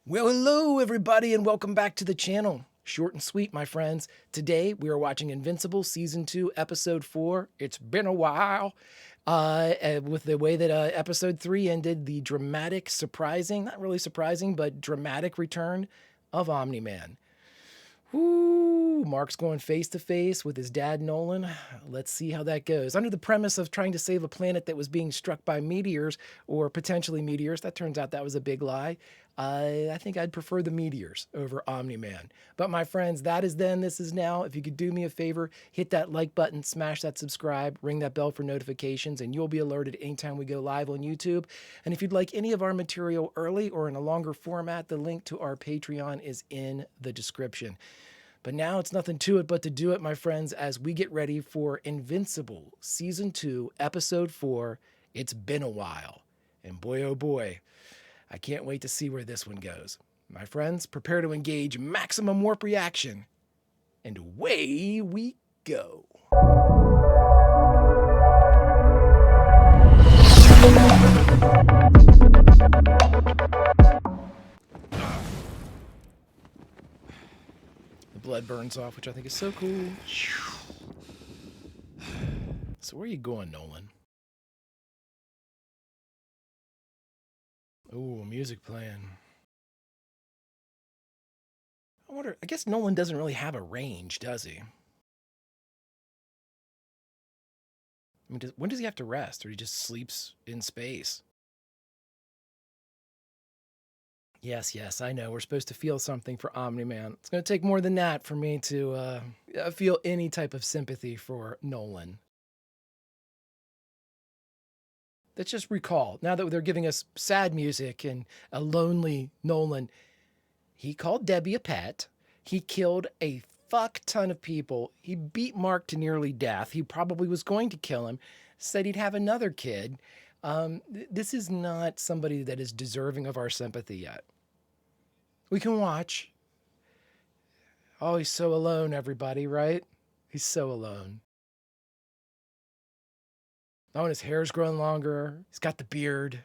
Well, hello everybody and welcome back to the channel. Short and sweet, my friends. Today we are watching Invincible Season 2, Episode 4. It's been a while. With the way that Episode 3 ended, the dramatic, surprising, not really surprising, but dramatic return of Omni-Man. Woo! Mark's going face to face with his dad, Nolan. Let's see how that goes. Under the premise of trying to save a planet that was being struck by meteors, or potentially meteors, that turns out that was a big lie. I think I'd prefer the meteors over Omni-Man. But my friends, that is then, this is now. If you could do me a favor, hit that like button, smash that subscribe, ring that bell for notifications, and you'll be alerted anytime we go live on YouTube. And if you'd like any of our material early or in a longer format, the link to our Patreon is in the description. But now it's nothing to it but to do it, my friends, as we get ready for Invincible Season 2, Episode 4. It's been a while. And boy, oh boy, I can't wait to see where this one goes. My friends, prepare to engage maximum warp reaction. And away we go. The blood burns off, which I think is so cool. So where are you going, Nolan? Ooh, music playing. I wonder, I guess Nolan doesn't really have a range, does he? I mean, when does he have to rest, or he just sleeps in space? Yes, I know. We're supposed to feel something for Omni-Man. It's going to take more than that for me to feel any type of sympathy for Nolan. Let's just recall, now that they're giving us sad music and a lonely Nolan, he called Debbie a pet. He killed a fuck ton of people. He beat Mark to nearly death. He probably was going to kill him. Said he'd have another kid. This is not somebody that is deserving of our sympathy yet. We can watch. Oh, he's so alone, everybody, right? He's so alone. Oh, and his hair's growing longer. He's got the beard.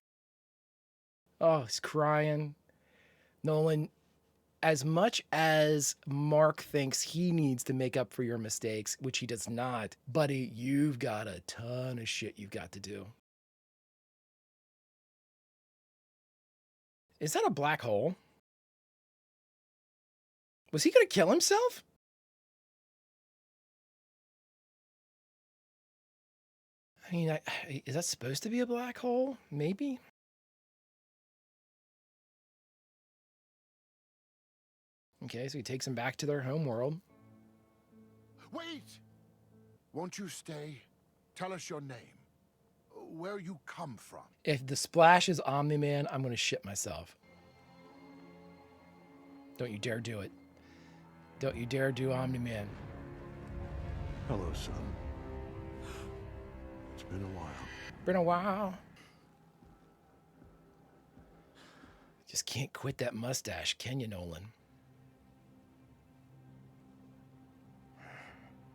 Oh, he's crying. Nolan, as much as Mark thinks he needs to make up for your mistakes, which he does not, buddy, you've got a ton of shit you've got to do. Is that a black hole? Was he going to kill himself? I mean, is that supposed to be a black hole? Maybe? Okay, so he takes him back to their home world. Wait! Won't you stay? Tell us your name. Where you come from. If the splash is Omni-Man, I'm going to shit myself. Don't you dare do it. Don't you dare do Omni-Man. Hello, son. It's been a while. Been a while. Just can't quit that mustache, can you, Nolan?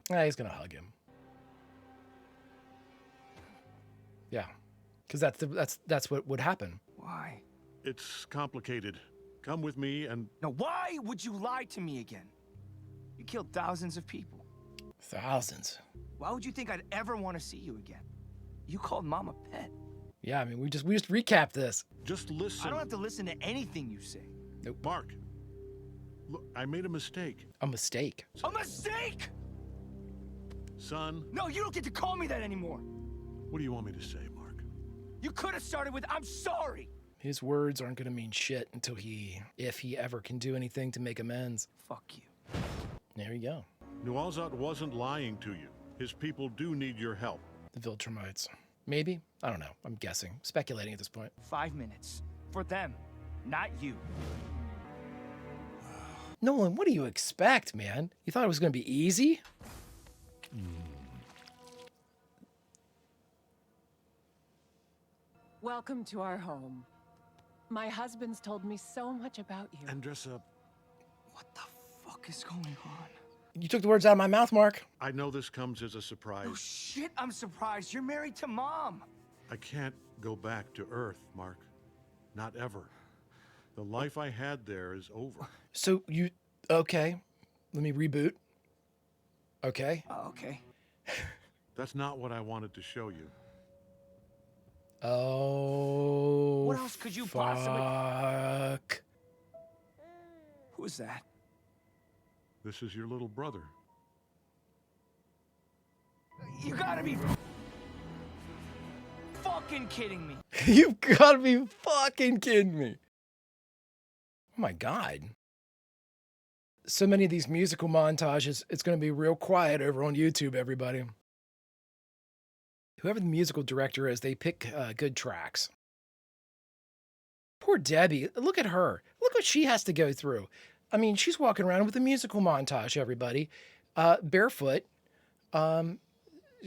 He's gonna hug him. Yeah, because that's what would happen. Why? It's complicated. Come with me and... Now, why would you lie to me again? You killed thousands of people. Thousands. Why would you think I'd ever want to see you again? You called Mom a pet. Yeah, I mean, we just recapped this. Just listen. I don't have to listen to anything you say. Nope. Mark, look, I made a mistake. A mistake. A mistake? Son, No, you don't get to call me that anymore. what do you want me to say, Mark? You could have started with, I'm sorry. His words aren't gonna mean shit until if he ever can do anything to make amends. Fuck you. There you go. Nualzot wasn't lying to you. His people do need your help. The Viltrumites. Maybe? I don't know. I'm guessing. Speculating at this point. 5 minutes. For them, not you. Nolan, what do you expect, man? You thought it was gonna be easy? Welcome to our home. My husband's told me so much about you. Andressa, What the fuck is going on? You took the words out of my mouth, Mark. I know this comes as a surprise. Oh shit, I'm surprised. You're married to Mom. I can't go back to Earth, Mark. Not ever. The life I had there is over. So you, okay, let me reboot. Okay. Oh, okay. That's not what I wanted to show you. Oh. What else could you possibly... Fuck. Who's that? This is your little brother. You gotta be fucking kidding me. You've got to be fucking kidding me. Oh my God. So many of these musical montages, it's going to be real quiet over on YouTube, everybody. Whoever the musical director is, they pick good tracks. Poor Debbie. Look at her. Look what she has to go through. I mean, she's walking around with a musical montage, everybody. Barefoot.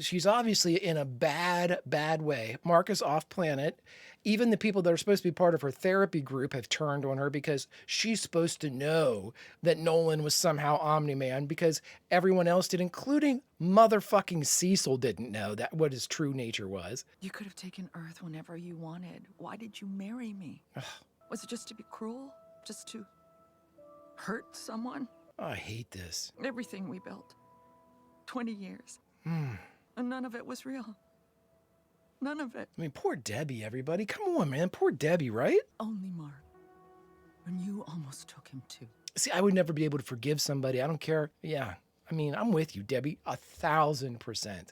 She's obviously in a bad, bad way. Mark is off planet. Even the people that are supposed to be part of her therapy group have turned on her because she's supposed to know that Nolan was somehow Omni-Man because everyone else did, including motherfucking Cecil didn't know that what his true nature was. You could have taken Earth whenever you wanted. Why did you marry me? Was it just to be cruel? Just to hurt someone? Oh, I hate this. Everything we built. 20 years. Hmm. And none of it was real. None of it. I mean, poor Debbie, everybody. Come on, man. Poor Debbie, right? Only Mark. And you almost took him too. See, I would never be able to forgive somebody. I don't care. Yeah. I mean, I'm with you, Debbie. 1,000%.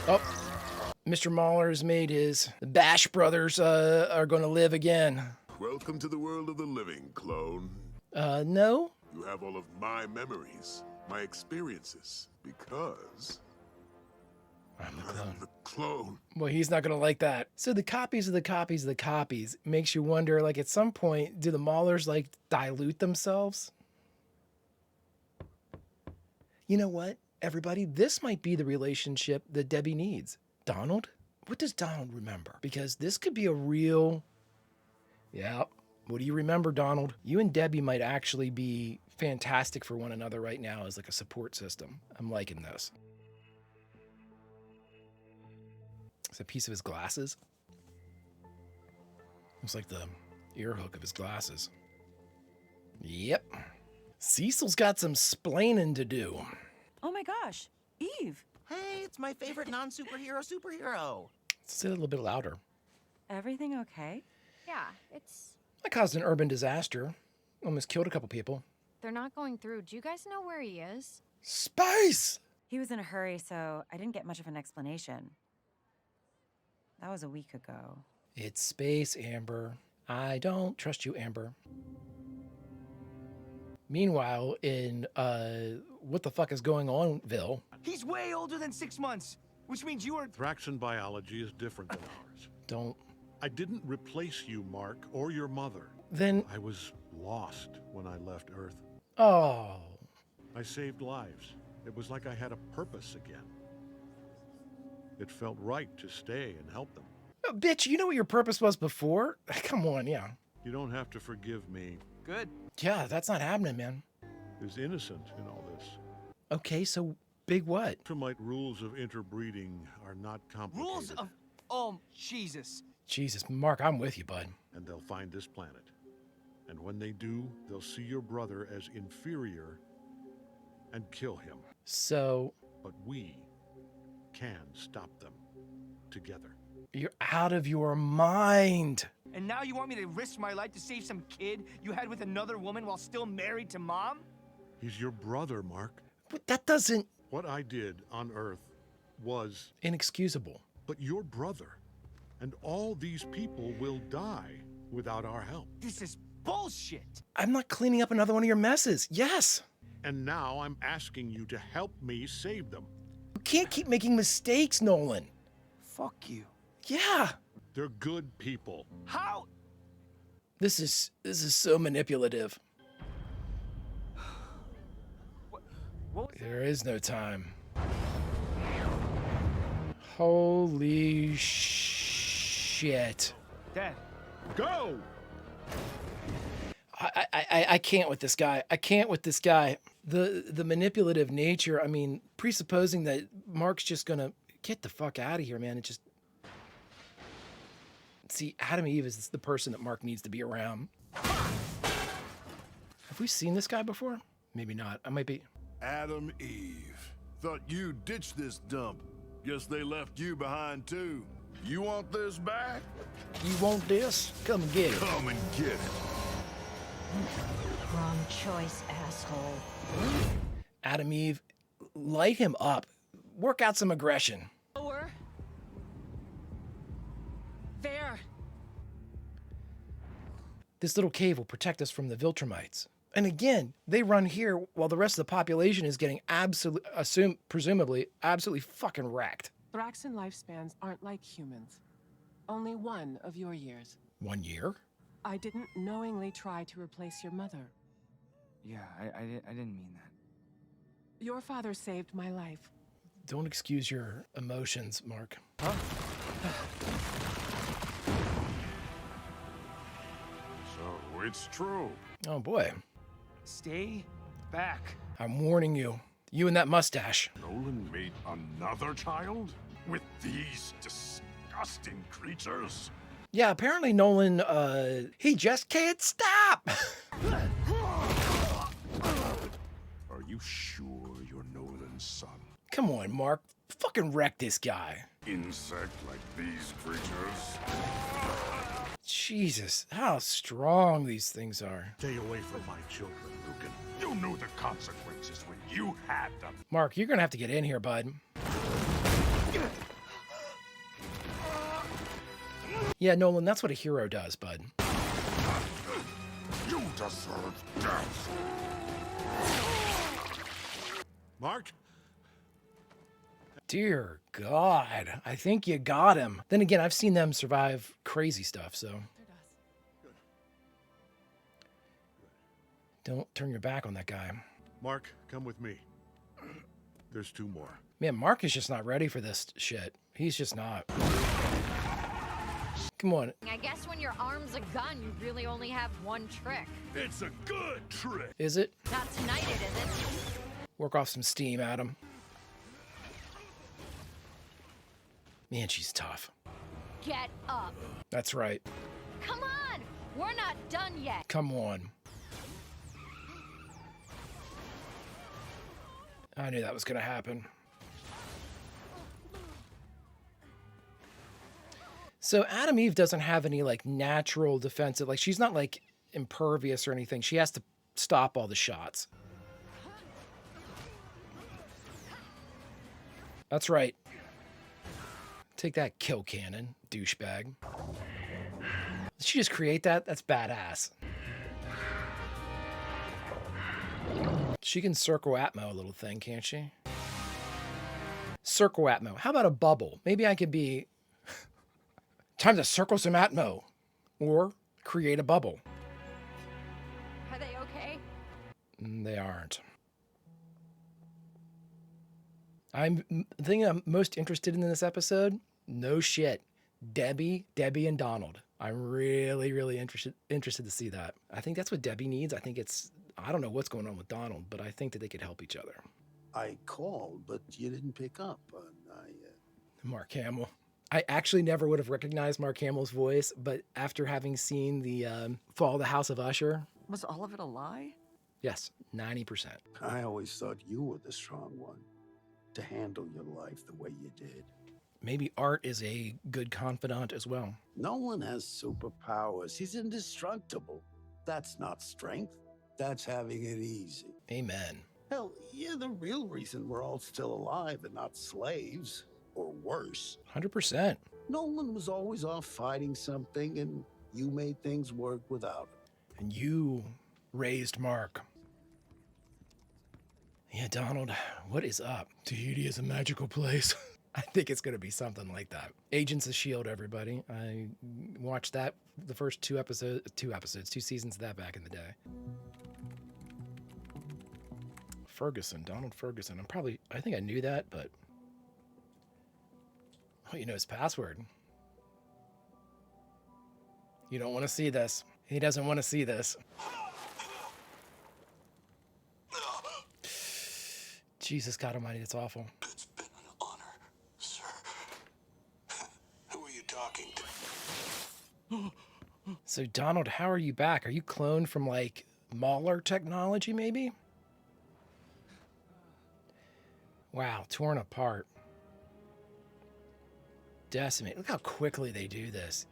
Oh, Mr. Mahler's made his. The Bash brothers are going to live again. Welcome to the world of the living, clone. No. You have all of my memories, my experiences, because I'm the clone. I'm the clone. Well, he's not going to like that. So the copies of the copies of the copies makes you wonder, like, at some point, do the Maulers, like, dilute themselves? You know what, everybody? This might be the relationship that Debbie needs. Donald? What does Donald remember? Because this could be a real... Yeah. What do you remember, Donald? You and Debbie might actually be fantastic for one another right now as, like, a support system. I'm liking this. It's a piece of his glasses. Looks like the ear hook of his glasses. Yep. Cecil's got some splaining to do. Oh my gosh, Eve. Hey, it's my favorite superhero. Say it a little bit louder. Everything okay? Yeah, it's... I caused an urban disaster. Almost killed a couple people. They're not going through. Do you guys know where he is? Space! He was in a hurry, so I didn't get much of an explanation. That was a week ago. It's space, Amber. I don't trust you, Amber. Meanwhile, in, what the fuck is going on, Ville? He's way older than 6 months, which means you were... Thraxan biology is different than ours. Don't. I didn't replace you, Mark, or your mother. Then... I was lost when I left Earth. Oh. I saved lives. It was like I had a purpose again. It felt right to stay and help them. Oh, bitch, you know what your purpose was before? Come on, yeah. You don't have to forgive me. Good. Yeah, that's not happening, man. There's innocent in all this. Okay, so big what? Ultramite rules of interbreeding are not complicated. Rules of... Oh, Jesus. Jesus, Mark, I'm with you, bud. And they'll find this planet. And when they do, they'll see your brother as inferior and kill him. So... But we can stop them together. You're out of your mind. And now you want me to risk my life to save some kid you had with another woman while still married to Mom? He's your brother, Mark. But that doesn't... What I did on Earth was... inexcusable. But your brother and all these people will die without our help. This is bullshit. I'm not cleaning up another one of your messes. Yes. And now I'm asking you to help me save them. You can't keep making mistakes, Nolan. Fuck you. Yeah. They're good people. How? This is so manipulative. What was There is no time. Holy shit. Dad. Go! I can't with this guy. I can't with this guy. The manipulative nature, I mean, presupposing that Mark's just gonna get the fuck out of here, man. See, Adam Eve is the person that Mark needs to be around. Have we seen this guy before? Maybe not. I might be. Adam Eve. Thought you ditched this dump. Guess they left you behind too. You want this back? You want this? Come and get it. Come and get it. Wrong choice, asshole. Adam Eve, light him up. Work out some aggression. Lower. There. This little cave will protect us from the Viltrumites. And again, they run here while the rest of the population is getting presumably absolutely fucking wrecked. Thraxan lifespans aren't like humans. Only one of your years. 1 year? I didn't knowingly try to replace your mother. Yeah, I didn't mean that. Your father saved my life. Don't excuse your emotions, Mark. So it's true. Oh boy. Stay back. I'm warning you. You and that mustache. Nolan made another child? With these disgusting creatures? Yeah, apparently Nolan, he just can't stop. Are you sure you're Nolan's son? Come on, Mark. Fucking wreck this guy. Insect like these creatures? Jesus, how strong these things are. Stay away from my children, Lucan. You knew the consequences when you had them. Mark, you're gonna have to get in here, bud. Yeah, Nolan, that's what a hero does, bud. You deserve death. Mark? Dear God, I think you got him. Then again, I've seen them survive crazy stuff, so. Don't turn your back on that guy. Mark, come with me. There's 2 more. Man, Mark is just not ready for this shit. He's just not. Come on. I guess when your arm's a gun, you really only have one trick. It's a good trick. Is it? Not tonight, it isn't. Work off some steam, Adam. Man, she's tough. Get up. That's right. Come on! We're not done yet. Come on. I knew that was gonna happen. So Adam Eve doesn't have any like natural defensive, like she's not like impervious or anything. She has to stop all the shots. That's right. Take that, kill cannon, douchebag. Did she just create that? That's badass. She can circle Atmo a little thing, can't she? Circle Atmo. How about a bubble? Maybe I could be... Time to circle some Atmo. Or create a bubble. Are they okay? They aren't. The thing I'm most interested in this episode, no shit, Debbie, and Donald. I'm really, really interested to see that. I think that's what Debbie needs. I don't know what's going on with Donald, but I think that they could help each other. I called, but you didn't pick up. Mark Hamill. I actually never would have recognized Mark Hamill's voice, but after having seen the Fall of the House of Usher. Was all of it a lie? Yes, 90%. I always thought you were the strong one to handle your life the way you did. Maybe Art is a good confidant as well. Nolan has superpowers. He's indestructible. That's not strength. That's having it easy. Amen. Hell, you're the real reason we're all still alive and not slaves. Or worse. 100%. Nolan was always off fighting something, and you made things work without him. And you raised Mark. Yeah, Donald, what is up? Tahiti is a magical place. I think it's going to be something like that. Agents of S.H.I.E.L.D., everybody. I watched that, the first two seasons of that back in the day. Ferguson, Donald Ferguson. I think I knew that, but... Oh, you know his password. You don't want to see this. He doesn't want to see this. Jesus God Almighty, that's awful. It's been an honor, sir. Who are you talking to? So, Donald, how are you back? Are you cloned from, like, Mauler technology, maybe? Wow, torn apart. Decimate. Look how quickly they do this.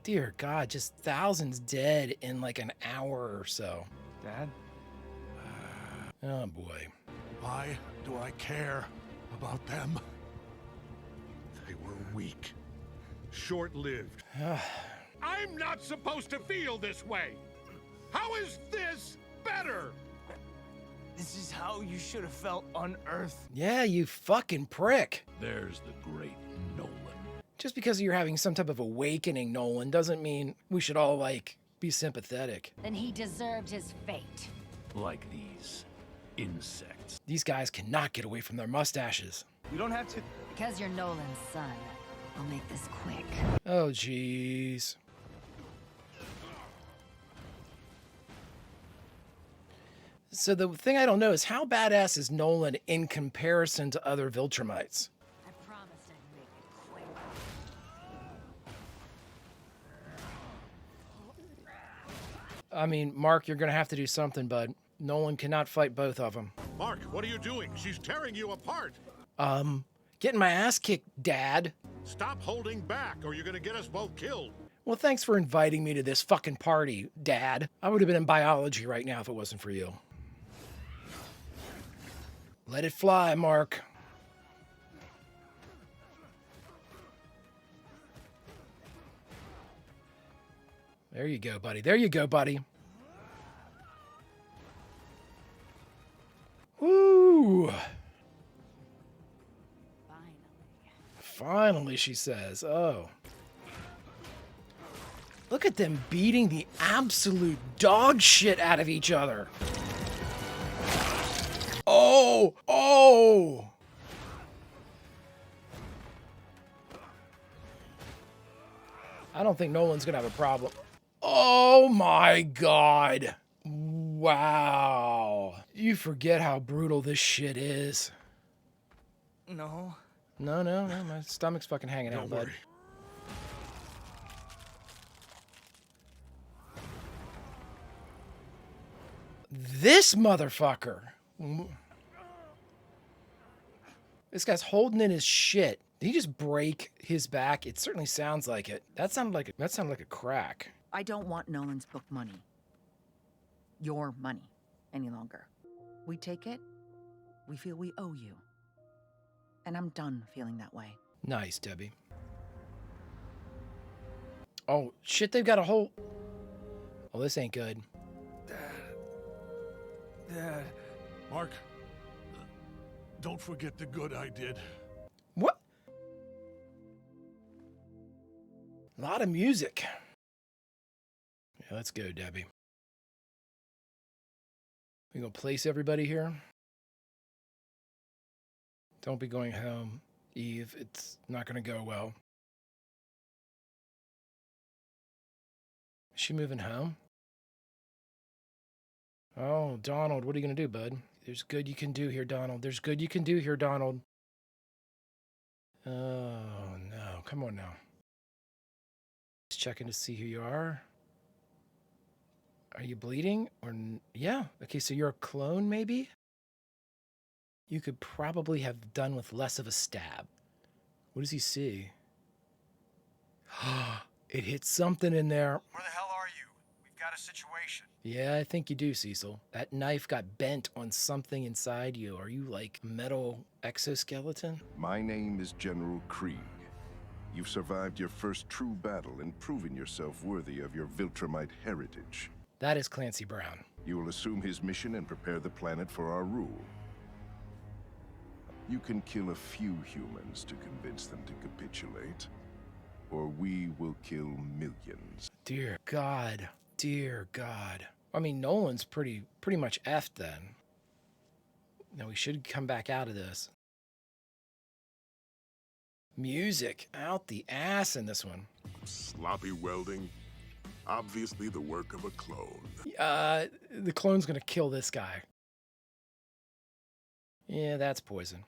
Dear God, just thousands dead in like an hour or so. Dad? Oh boy. Why do I care about them? They were weak. Short-lived. I'm not supposed to feel this way! How is this better? This is how you should have felt on Earth. Yeah, you fucking prick. There's the great Nolan. Just because you're having some type of awakening, Nolan, doesn't mean we should all, like, be sympathetic. Then he deserved his fate. Like these insects. These guys cannot get away from their mustaches. You don't have to... Because you're Nolan's son. I'll make this quick. Oh, jeez. So the thing I don't know is how badass is Nolan in comparison to other Viltrumites? I promised I'd make it quick. I mean, Mark, you're going to have to do something, bud. Nolan cannot fight both of them. Mark, what are you doing? She's tearing you apart. Getting my ass kicked, Dad. Stop holding back, or you're gonna get us both killed. Well, thanks for inviting me to this fucking party, Dad. I would have been in biology right now if it wasn't for you. Let it fly, Mark. There you go, buddy. There you go, buddy. Woo! Finally, she says. Oh. Look at them beating the absolute dog shit out of each other. Oh! Oh! I don't think Nolan's gonna have a problem. Oh my God. Wow. You forget how brutal this shit is. No. No, my stomach's fucking hanging out, bud. This motherfucker. This guy's holding in his shit. Did he just break his back? It certainly sounds like it. That sounded like a crack. I don't want Nolan's book money. Your money any longer. We take it, we feel we owe you. And I'm done feeling that way. Nice, Debbie. Oh, shit, they've got a whole... Oh, this ain't good. Dad. Mark, don't forget the good I did. What? A lot of music. Yeah, let's go, Debbie. We gonna place everybody here? Don't be going home, Eve. It's not gonna go well. Is she moving home? Oh, Donald, what are you gonna do, bud? There's good you can do here, Donald. There's good you can do here, Donald. Oh, no. Come on now. Just checking to see who you are. Are you bleeding? Yeah. Okay, so you're a clone, maybe? You could probably have done with less of a stab. What does he see? It hit something in there. Where the hell are you? We've got a situation. Yeah, I think you do, Cecil. That knife got bent on something inside you. Are you like metal exoskeleton? My name is General Krieg. You've survived your first true battle and proven yourself worthy of your Viltrumite heritage. That is Clancy Brown. You will assume his mission and prepare the planet for our rule. You can kill a few humans to convince them to capitulate, or we will kill millions. Dear God. Dear God. I mean, Nolan's pretty much effed then. Now we should come back out of this. Music out the ass in this one. Sloppy welding. Obviously the work of a clone. The clone's gonna kill this guy. Yeah, that's poison.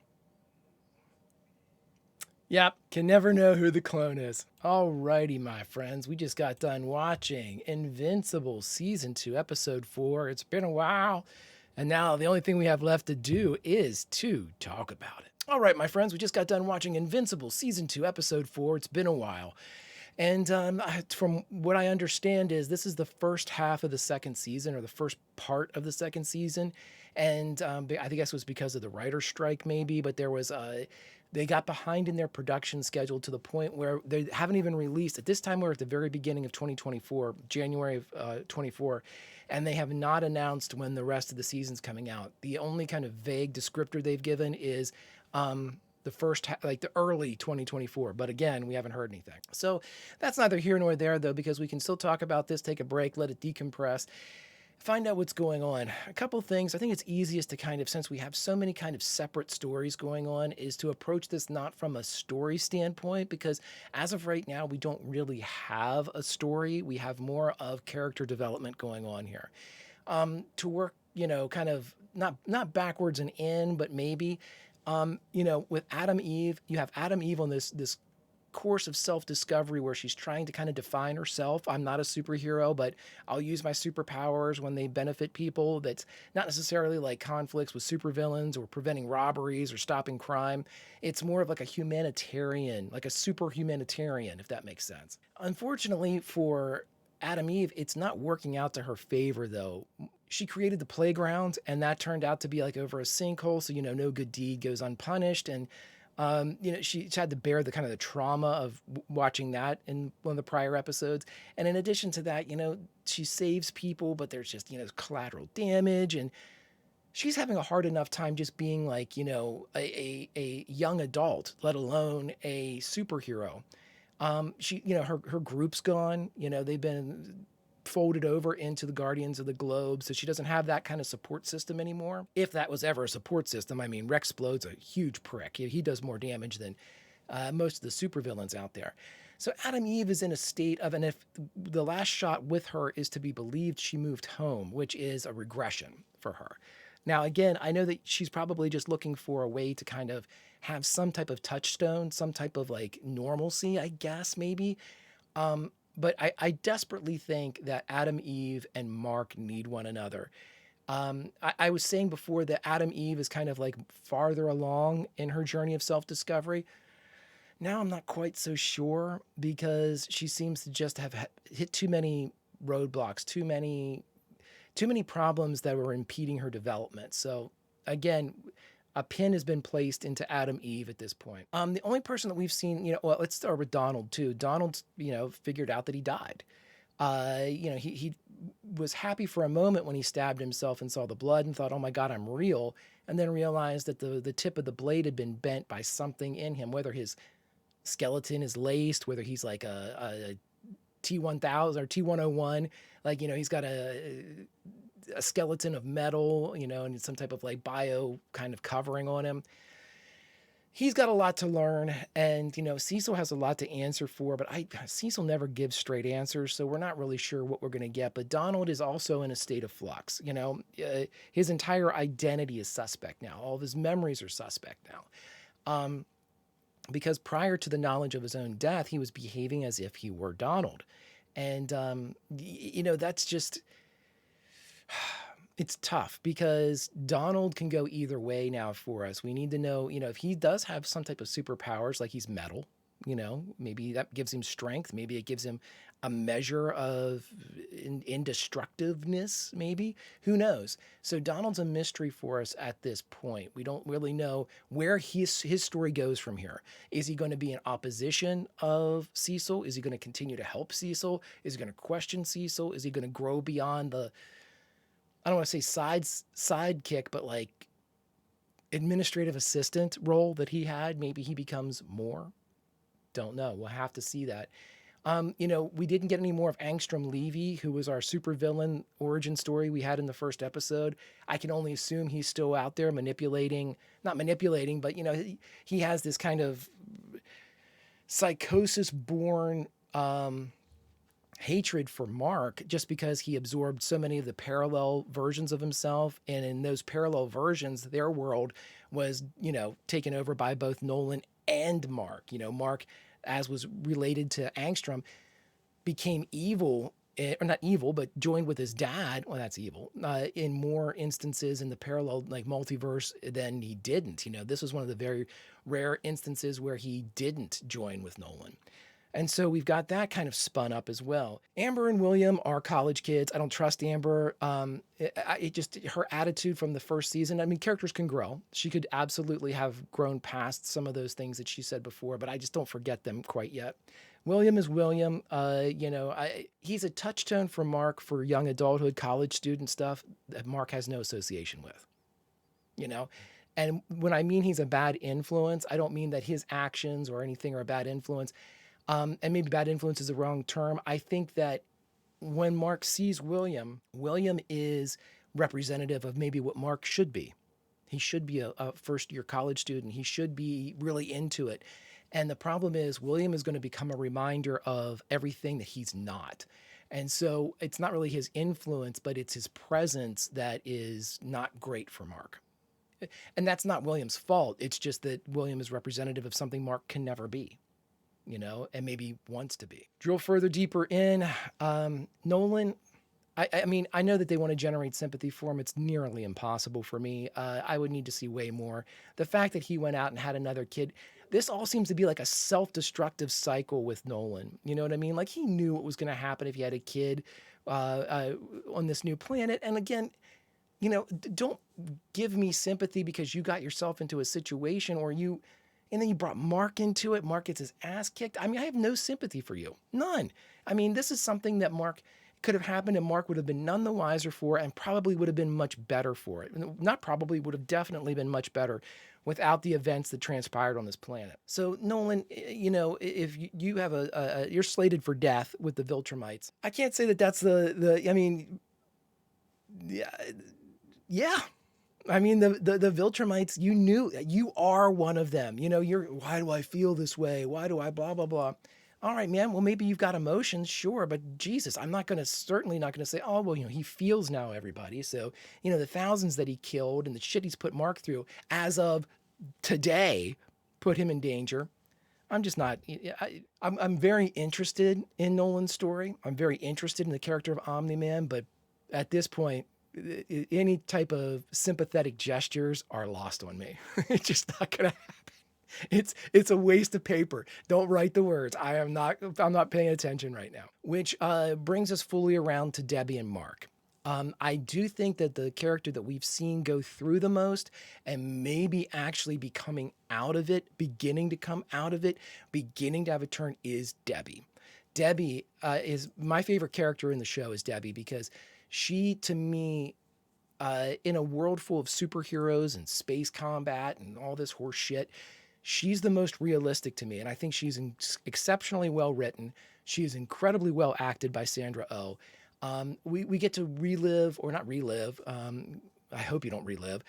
Yep, can never know who the clone is. Alrighty, my friends, we just got done watching Invincible Season 2, Episode 4. It's been a while, and now the only thing we have left to do is to talk about it. All right, my friends, we just got done watching Invincible Season 2, Episode 4. It's been a while. And from what I understand is this is the first half of the second season, or the first part of the second season. And I think this was because of the writer's strike maybe, but there was they got behind in their production schedule to the point where they haven't even released. At this time, we're at the very beginning of 2024, January of 24, and they have not announced when the rest of the season's coming out. The only kind of vague descriptor they've given is the first, like the early 2024. But again, we haven't heard anything. So that's neither here nor there, though, because we can still talk about this, take a break, let it decompress, find out what's going on. A couple things. I think it's easiest to kind of, since we have so many kind of separate stories going on, is to approach this not from a story standpoint, because as of right now, we don't really have a story. We have more of character development going on here. To work, kind of not backwards and in, but maybe, with Adam Eve, you have Adam Eve on this course of self-discovery where she's trying to kind of define herself. I'm not a superhero, but I'll use my superpowers when they benefit people. That's not necessarily like conflicts with supervillains or preventing robberies or stopping crime. It's more of like a humanitarian, like a super humanitarian, if that makes sense. Unfortunately for Adam Eve, it's not working out to her favor, though. She created the playground, and that turned out to be like over a sinkhole, so, no good deed goes unpunished. And she had to bear the kind of the trauma of watching that in one of the prior episodes. And in addition to that, she saves people, but there's just, collateral damage. And she's having a hard enough time just being like, a young adult, let alone a superhero. Her group's gone, they've been folded over into the Guardians of the Globe, so she doesn't have that kind of support system anymore. If that was ever a support system, I mean, Rexplode's a huge prick. He does more damage than most of the supervillains out there. So Adam Eve is in a state of, and if the last shot with her is to be believed, she moved home, which is a regression for her. Now, again, I know that she's probably just looking for a way to kind of have some type of touchstone, some type of like normalcy, I guess, maybe. But I desperately think that Adam Eve and Mark need one another. I was saying before that Adam Eve is kind of like farther along in her journey of self-discovery. Now I'm not quite so sure, because she seems to just have hit too many roadblocks, too many problems that were impeding her development. So again, a pin has been placed into Adam Eve at this point. The only person that we've seen, well, let's start with Donald too. Donald, figured out that he died. He was happy for a moment when he stabbed himself and saw the blood and thought, oh my God, I'm real. And then realized that the tip of the blade had been bent by something in him, whether his skeleton is laced, whether he's like a T-1000 or T-101, like, he's got a skeleton of metal, and some type of like bio kind of covering on him. He's got a lot to learn, and, Cecil has a lot to answer for, but Cecil never gives straight answers, so we're not really sure what we're going to get. But Donald is also in a state of flux. His entire identity is suspect now. All of his memories are suspect now. Because prior to the knowledge of his own death, he was behaving as if he were Donald. And, that's just... It's tough, because Donald can go either way now for us. We need to know, if he does have some type of superpowers, like he's metal, maybe that gives him strength. Maybe it gives him a measure of indestructiveness, maybe. Who knows? So Donald's a mystery for us at this point. We don't really know where his story goes from here. Is he going to be in opposition of Cecil? Is he going to continue to help Cecil? Is he going to question Cecil? Is he going to grow beyond the, I don't want to say sidekick, but like administrative assistant role that he had? Maybe he becomes more. Don't know. We'll have to see that. We didn't get any more of Angstrom Levy, who was our supervillain origin story we had in the first episode. I can only assume he's still out there not manipulating, but, he has this kind of psychosis-born hatred for Mark, just because he absorbed so many of the parallel versions of himself. And in those parallel versions, their world was, taken over by both Nolan and Mark. You know, Mark, as was related to Angstrom, became evil, or not evil, but joined with his dad. Well, that's evil, in more instances in the parallel, like multiverse, than he didn't. You know, this was one of the very rare instances where he didn't join with Nolan. And so we've got that kind of spun up as well. Amber and William are college kids. I don't trust Amber. It just, her attitude from the first season, I mean, characters can grow. She could absolutely have grown past some of those things that she said before, but I just don't forget them quite yet. William is William. You know, he's a touchstone for Mark for young adulthood, college student stuff that Mark has no association with, you know? And when I mean he's a bad influence, I don't mean that his actions or anything are a bad influence. And maybe bad influence is the wrong term. I think that when Mark sees William, William is representative of maybe what Mark should be. He should be a first-year college student. He should be really into it. And the problem is William is going to become a reminder of everything that he's not. And so it's not really his influence, but it's his presence that is not great for Mark. And that's not William's fault. It's just that William is representative of something Mark can never be, you know, and maybe wants to be. Drill further deeper in, Nolan, I mean, I know that they want to generate sympathy for him. It's nearly impossible for me. I would need to see way more. The fact that he went out and had another kid, this all seems to be like a self-destructive cycle with Nolan. You know what I mean? Like, he knew what was going to happen if he had a kid on this new planet. And again, you know, don't give me sympathy because you got yourself into a situation and then you brought Mark into it. Mark gets his ass kicked. I mean, I have no sympathy for you. None. I mean, this is something that Mark could have happened and Mark would have been none the wiser for and probably would have been much better for it. Not probably, would have definitely been much better without the events that transpired on this planet. So Nolan, you know, if you have you're slated for death with the Viltrumites, I can't say that that's I mean, yeah. I mean, the Viltrumites, you knew, you are one of them. You know, why do I feel this way? Why do I blah, blah, blah? All right, man, well, maybe you've got emotions, sure, but Jesus, I'm certainly not going to say, oh, well, you know, he feels now, everybody. So, you know, the thousands that he killed and the shit he's put Mark through as of today put him in danger. I'm just not, I'm very interested in Nolan's story. I'm very interested in the character of Omni-Man, but at this point, any type of sympathetic gestures are lost on me. It's just not going to happen. It's a waste of paper. Don't write the words. I'm not paying attention right now. Which brings us fully around to Debbie and Mark. I do think that the character that we've seen go through the most and maybe actually be coming out of it, beginning to come out of it, beginning to have a turn is Debbie. Debbie is my favorite character in the show is Debbie because she, to me, in a world full of superheroes and space combat and all this horse shit, she's the most realistic to me. And I think she's exceptionally well written. She is incredibly well acted by Sandra Oh. We get to relive, or not relive, I hope you don't relive,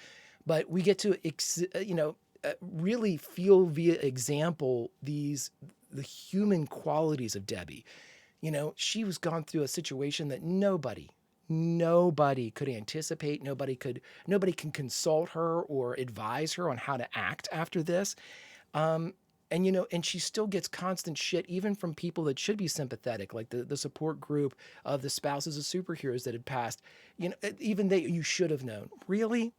but we get to, really feel via example the human qualities of Debbie. You know, she was gone through a situation that nobody could anticipate. Nobody can consult her or advise her on how to act after this. And, you know, and she still gets constant shit, even from people that should be sympathetic, like the support group of the spouses of superheroes that had passed. You know, even you should have known. Really?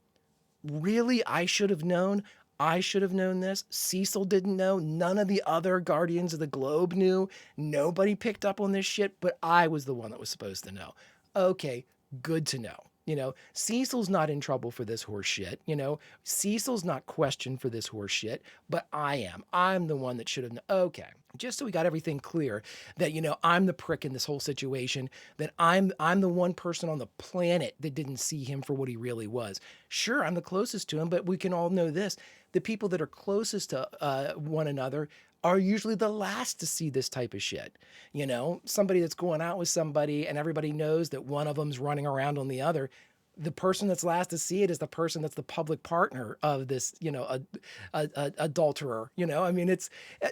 I should have known. I should have known this. Cecil didn't know. None of the other Guardians of the Globe knew. Nobody picked up on this shit, but I was the one that was supposed to know. Okay, good to know. You know, Cecil's not in trouble for this horse shit. You know, Cecil's not questioned for this horse shit, but I am. I'm the one that should have known. Okay, just so we got everything clear that, you know, I'm the prick in this whole situation, that I'm the one person on the planet that didn't see him for what he really was. Sure, I'm the closest to him, but we can all know this. The people that are closest to one another are usually the last to see this type of shit. You know, somebody that's going out with somebody and everybody knows that one of them's running around on the other. The person that's last to see it is the person that's the public partner of this, you know, adulterer. You know, I mean,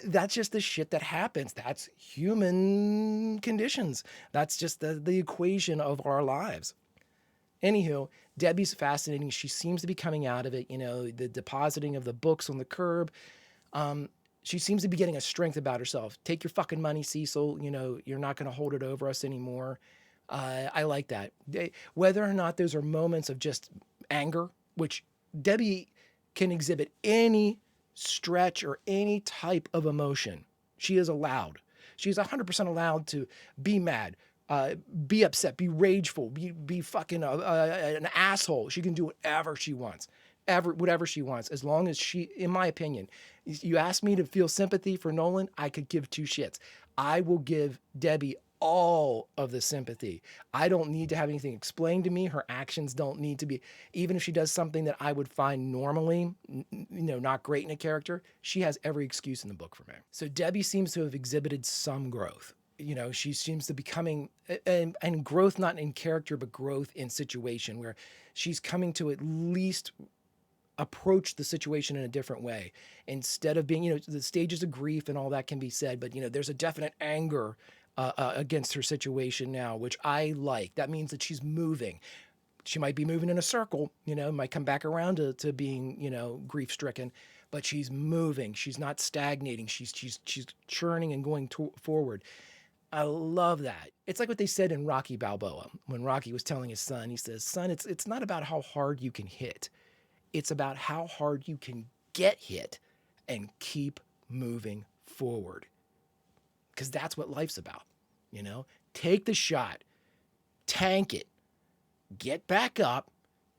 that's just the shit that happens. That's human conditions. That's just the equation of our lives. Anywho, Debbie's fascinating. She seems to be coming out of it. You know, the depositing of the books on the curb. She seems to be getting a strength about herself. Take your fucking money, Cecil. You know, you're not going to hold it over us anymore. I like that. Whether or not those are moments of just anger, which Debbie can exhibit any stretch or any type of emotion. She is allowed. She's 100% allowed to be mad, be upset, be rageful, be fucking an asshole. She can do whatever she wants, whatever she wants, as long as she, in my opinion, you ask me to feel sympathy for Nolan, I could give two shits. I will give Debbie all of the sympathy. I don't need to have anything explained to me. Her actions don't need to be, even if she does something that I would find normally, not great in a character, she has every excuse in the book for me. So Debbie seems to have exhibited some growth. She seems to be becoming, and growth not in character, but growth in situation, where she's coming to at least approach the situation in a different way. Instead of being, the stages of grief and all that can be said, but there's a definite anger against her situation now, which I like. That means that she's moving. She might be moving in a circle, might come back around to being, grief-stricken, but she's moving. She's not stagnating. She's churning and going forward. I love that. It's like what they said in Rocky Balboa, when Rocky was telling his son, he says, son, it's not about how hard you can hit. It's about how hard you can get hit and keep moving forward. Because that's what life's about, Take the shot, tank it, get back up,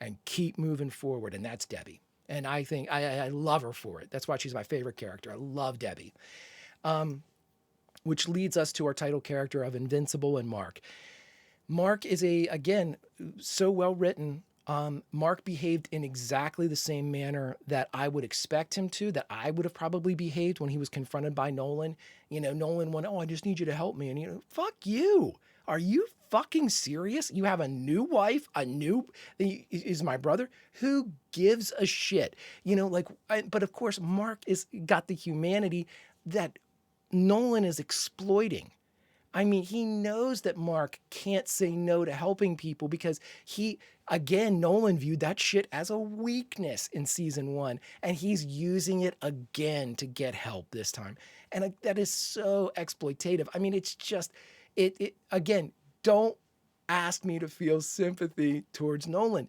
and keep moving forward. And that's Debbie. And I think I love her for it. That's why she's my favorite character. I love Debbie. Which leads us to our title character of Invincible and Mark. Mark is again, so well written. Mark behaved in exactly the same manner that I would expect him to, that I would have probably behaved when he was confronted by Nolan. Nolan went, I just need you to help me. And fuck you. Are you fucking serious? You have a new wife, is my brother? Who gives a shit? But of course, Mark got the humanity that Nolan is exploiting. I mean, he knows that Mark can't say no to helping people because Nolan viewed that shit as a weakness in season 1, and he's using it again to get help this time. And that is so exploitative. I mean, it's just, again, don't ask me to feel sympathy towards Nolan.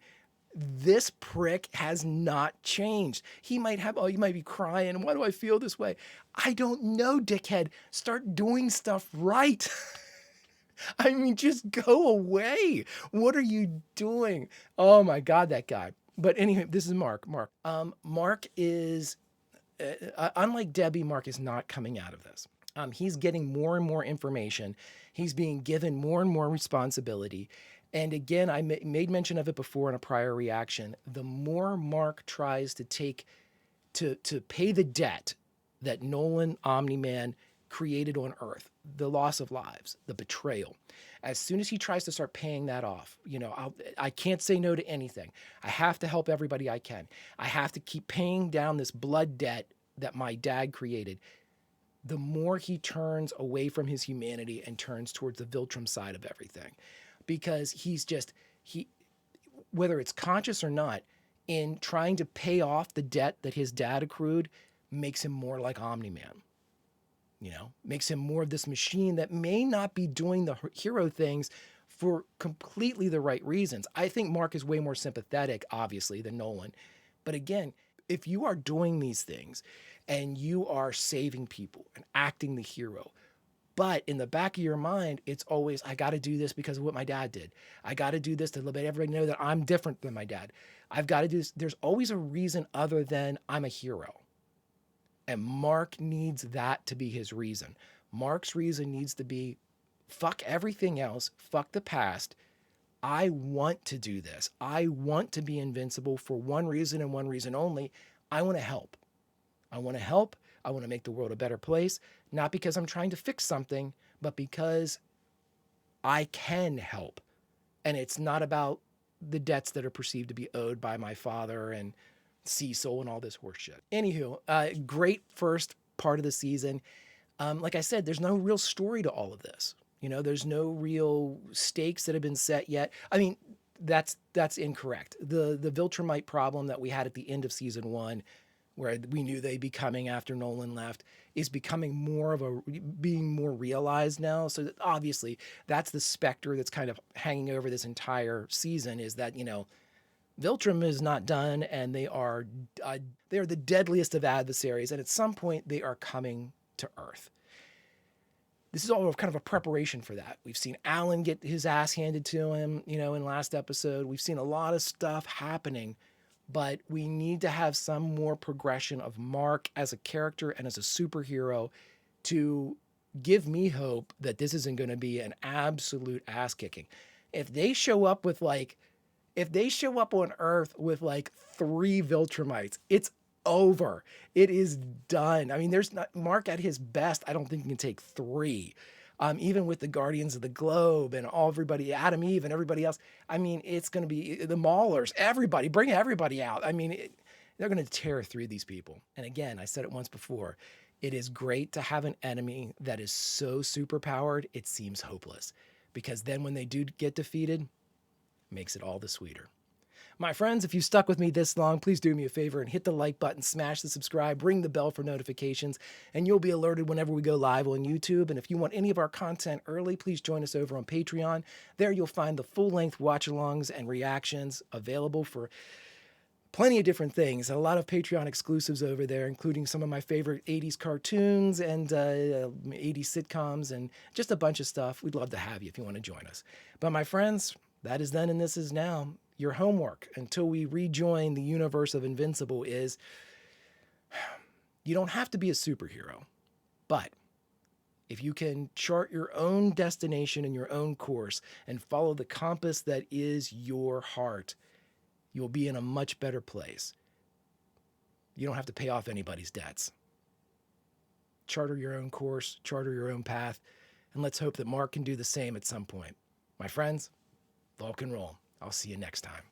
This prick has not changed. He might you might be crying. Why do I feel this way? I don't know, dickhead. Start doing stuff right. I mean, just go away. What are you doing? Oh my God, that guy. But anyway, this is Mark. Mark is, unlike Debbie, Mark is not coming out of this. He's getting more and more information. He's being given more and more responsibility. And again, I made mention of it before in a prior reaction. The more Mark tries to pay the debt that Nolan, Omni-Man created on Earth, the loss of lives, the betrayal, as soon as he tries to start paying that off, I can't say no to anything. I have to help everybody I can. I have to keep paying down this blood debt that my dad created. The more he turns away from his humanity and turns towards the Viltrum side of everything. Because whether it's conscious or not, in trying to pay off the debt that his dad accrued, makes him more like Omni-Man. Makes him more of this machine that may not be doing the hero things for completely the right reasons. I think Mark is way more sympathetic, obviously, than Nolan. But again, if you are doing these things and you are saving people and acting the hero, but in the back of your mind, it's always, I got to do this because of what my dad did. I got to do this to let everybody know that I'm different than my dad. I've got to do this. There's always a reason other than I'm a hero. And Mark needs that to be his reason. Mark's reason needs to be, fuck everything else, fuck the past. I want to do this. I want to be invincible for one reason and one reason only. I want to help. I want to help. I want to make the world a better place, not because I'm trying to fix something, but because I can help. And it's not about the debts that are perceived to be owed by my father and Cecil and all this horse shit. Anywho, great first part of the season. Like I said, there's no real story to all of this. There's no real stakes that have been set yet. I mean, that's incorrect. The Viltrumite problem that we had at the end of season 1 where we knew they'd be coming after Nolan left, is becoming being more realized now. So that obviously that's the specter that's kind of hanging over this entire season, is that, Viltrum is not done, and they are the deadliest of adversaries, and at some point they are coming to Earth. This is all kind of a preparation for that. We've seen Alan get his ass handed to him, in last episode. We've seen a lot of stuff happening, but we need to have some more progression of Mark as a character and as a superhero to give me hope that this isn't going to be an absolute ass kicking. If they show up on Earth with like 3 Viltrumites, it's over. It is done. I mean, there's not Mark at his best. I don't think he can take 3. Even with the Guardians of the Globe and everybody, Adam Eve and everybody else. I mean, it's going to be the Maulers, everybody, bring everybody out. I mean, they're going to tear through these people. And again, I said it once before, it is great to have an enemy that is so superpowered, it seems hopeless. Because then when they do get defeated, it makes it all the sweeter. My friends, if you stuck with me this long, please do me a favor and hit the like button, smash the subscribe, ring the bell for notifications, and you'll be alerted whenever we go live on YouTube. And if you want any of our content early, please join us over on Patreon. There you'll find the full-length watch-alongs and reactions available for plenty of different things. A lot of Patreon exclusives over there, including some of my favorite 80s cartoons and 80s sitcoms and just a bunch of stuff. We'd love to have you if you want to join us. But my friends, that is then and this is now. Your homework until we rejoin the universe of Invincible is, you don't have to be a superhero, but if you can chart your own destination and your own course and follow the compass that is your heart, you'll be in a much better place. You don't have to pay off anybody's debts. Charter your own course, charter your own path, and let's hope that Mark can do the same at some point. My friends, Vulcan roll. I'll see you next time.